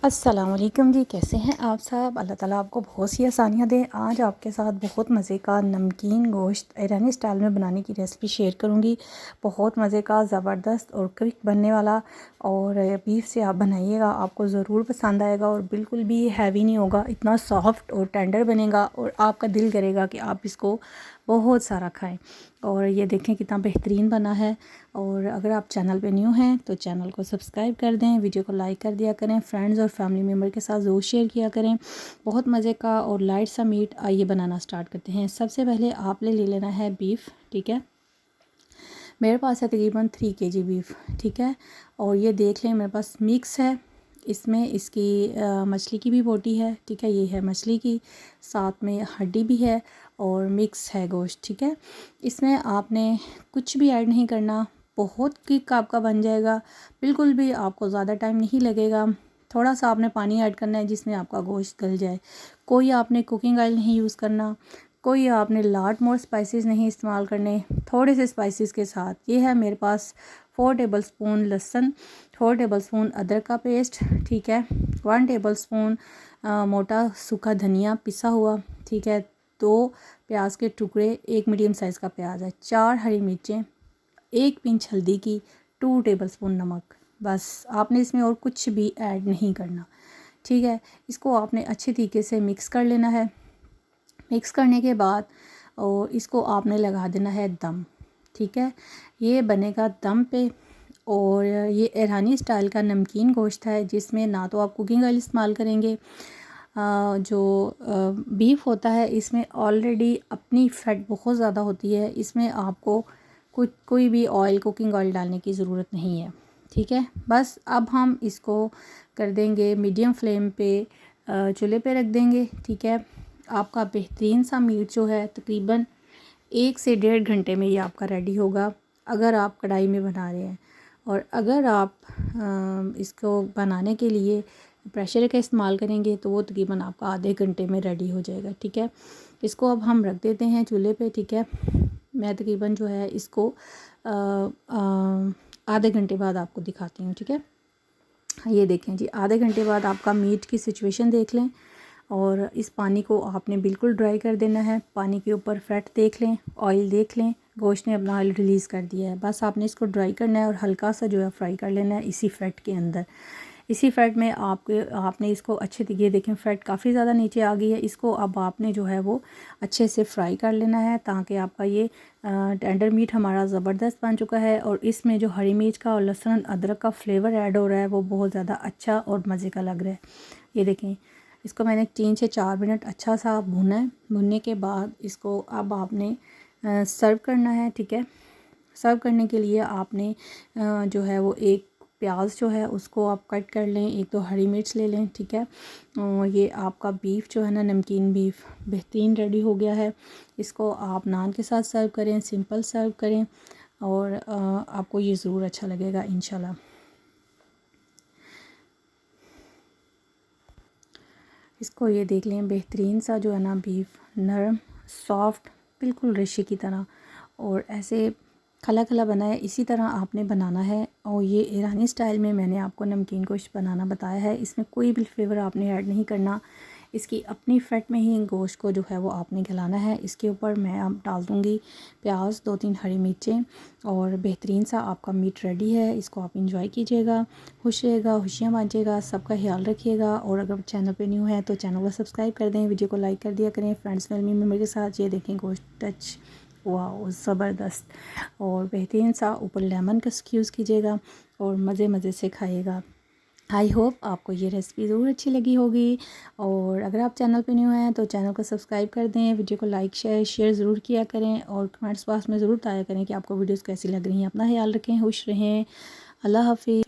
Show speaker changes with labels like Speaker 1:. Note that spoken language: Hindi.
Speaker 1: अस्सलाम वालेकुम जी, कैसे हैं आप सब। अल्लाह ताला आपको बहुत सी आसानियाँ दें। आज आपके साथ बहुत मज़े का नमकीन गोश्त ईरानी स्टाइल में बनाने की रेसिपी शेयर करूंगी। बहुत मज़े का, ज़बरदस्त और क्विक बनने वाला। और बीफ से आप बनाइएगा, आपको ज़रूर पसंद आएगा और बिल्कुल भी हैवी नहीं होगा। इतना सॉफ्ट और टेंडर बनेगा और आपका दिल करेगा कि आप इसको बहुत सारा खाएं। और ये देखें कितना बेहतरीन बना है। और अगर आप चैनल पे न्यू हैं तो चैनल को सब्सक्राइब कर दें, वीडियो को लाइक कर दिया करें, फ्रेंड्स और फैमिली मेम्बर के साथ ज़रूर शेयर किया करें। बहुत मज़े का और लाइट सा मीट। आइए बनाना स्टार्ट करते हैं। सबसे पहले आपने ले लेना है बीफ, ठीक है। मेरे पास है तकरीबन 3 kg बीफ, ठीक है। और ये देख लें मेरे पास मिक्स है। इसमें इसकी मछली की भी बोटी है, ठीक है। ये है मछली की, साथ में हड्डी भी है और मिक्स है गोश्त, ठीक है। इसमें आपने कुछ भी ऐड नहीं करना, बहुत क्विक आपका बन जाएगा। बिल्कुल भी आपको ज़्यादा टाइम नहीं लगेगा। थोड़ा सा आपने पानी ऐड करना है जिसमें आपका गोश्त गल जाए। कोई आपने कुकिंग ऑयल नहीं यूज़ करना, कोई आपने लाट मोर स्पाइसेस नहीं इस्तेमाल करने। थोड़े से स्पाइसेस के साथ ये है मेरे पास 4 टेबलस्पून लहसुन, 4 टेबलस्पून अदरक का पेस्ट, ठीक है। 1 टेबलस्पून मोटा सूखा धनिया पिसा हुआ, ठीक है। 2 प्याज के टुकड़े, 1 मीडियम साइज़ का प्याज है, 4 हरी मिर्चें, 1 पिंच हल्दी की, 2 टेबलस्पून नमक। बस आपने इसमें और कुछ भी ऐड नहीं करना, ठीक है। इसको आपने अच्छे तरीके से मिक्स कर लेना है। मिक्स करने के बाद और इसको आपने लगा देना है दम, ठीक है। ये बनेगा दम पे। और ये ईरानी स्टाइल का नमकीन गोश्त है जिसमें ना तो आप कुकिंग ऑयल इस्तेमाल करेंगे। जो बीफ होता है इसमें ऑलरेडी अपनी फ़ैट बहुत ज़्यादा होती है। इसमें आपको कोई भी ऑयल, कुकिंग ऑयल डालने की ज़रूरत नहीं है, ठीक है। बस अब हम इसको कर देंगे मीडियम फ्लेम पे, चूल्हे पे रख देंगे, ठीक है। आपका बेहतरीन सा मीट जो है तकरीबन 1 से 1.5 घंटे में ये आपका रेडी होगा, अगर आप कढ़ाई में बना रहे हैं। और अगर आप इसको बनाने के लिए प्रेशर का इस्तेमाल करेंगे तो वो तकरीबन आपका आधे घंटे में रेडी हो जाएगा, ठीक है। इसको अब हम रख देते हैं चूल्हे पे, ठीक है। मैं तकरीबन जो है इसको आधे घंटे बाद आपको दिखाती हूँ, ठीक है। ये देखें जी, आधे घंटे बाद आपका मीट की सिचुएशन देख लें। और इस पानी को आपने बिल्कुल ड्राई कर देना है। पानी के ऊपर फैट देख लें, ऑयल देख लें, गोश्त ने अपना ऑयल रिलीज़ कर दिया है। बस आपने इसको ड्राई करना है और हल्का सा जो है फ्राई कर लेना है इसी फैट के अंदर। इसी फैट में आपने इसको अच्छे तरीके, देखें फैट काफ़ी ज़्यादा नीचे आ गई है। इसको अब आपने जो है वो अच्छे से फ्राई कर लेना है ताकि आपका ये टेंडर मीट हमारा ज़बरदस्त बन चुका है। और इसमें जो हरी मिर्च का और लहसुन अदरक का फ्लेवर ऐड हो रहा है वो बहुत ज़्यादा अच्छा और मज़े का लग रहा है। ये देखें, इसको मैंने 3 से 4 मिनट अच्छा सा भुना है। भुनने के बाद इसको अब आपने सर्व करना है, ठीक है। सर्व करने के लिए आपने जो है वो एक प्याज जो है उसको आप कट कर लें, 1-2 हरी मिर्च ले लें, ठीक है। और ये आपका बीफ जो है ना, नमकीन बीफ बेहतरीन रेडी हो गया है। इसको आप नान के साथ सर्व करें, सिंपल सर्व करें और आपको ये ज़रूर अच्छा लगेगा इंशाल्लाह। इसको ये देख लें, बेहतरीन सा जो है ना बीफ, नरम सॉफ्ट बिल्कुल रेशे की तरह और ऐसे खला खला बना है। इसी तरह आपने बनाना है। और ये ईरानी स्टाइल में मैंने आपको नमकीन गोश्त बनाना बताया है। इसमें कोई भी फ्लेवर आपने ऐड नहीं करना। इसकी अपनी फ़ैट में ही गोश्त को जो है वो आपने गलाना है। इसके ऊपर मैं अब डाल दूँगी प्याज, 2-3 हरी मिर्चें और बेहतरीन सा आपका मीट रेडी है। इसको आप इंजॉय कीजिएगा, खुश रहेगा, खुशियाँ बांटिएगा, सबका ख्याल रखिएगा। और अगर चैनल पे न्यू है तो चैनल को सब्सक्राइब कर दें, वीडियो को लाइक कर दिया करें फ्रेंड्स फैमिली मेम्बर के साथ। ये देखें गोश्त टच, वाह ज़बरदस्त और बेहतरीन सा। ऊपर लेमन का यूज़ कीजिएगा और मज़े मज़े से खाइएगा। आई होप आपको ये रेसिपी ज़रूर अच्छी लगी होगी। और अगर आप चैनल पे न्यू हैं तो चैनल को सब्सक्राइब कर दें, वीडियो को लाइक शेयर ज़रूर किया करें और कमेंट्स बॉक्स में ज़रूर बताया करें कि आपको वीडियोस कैसी लग रही हैं। अपना ख्याल रखें, खुश रहें, अल्लाह हाफिज़।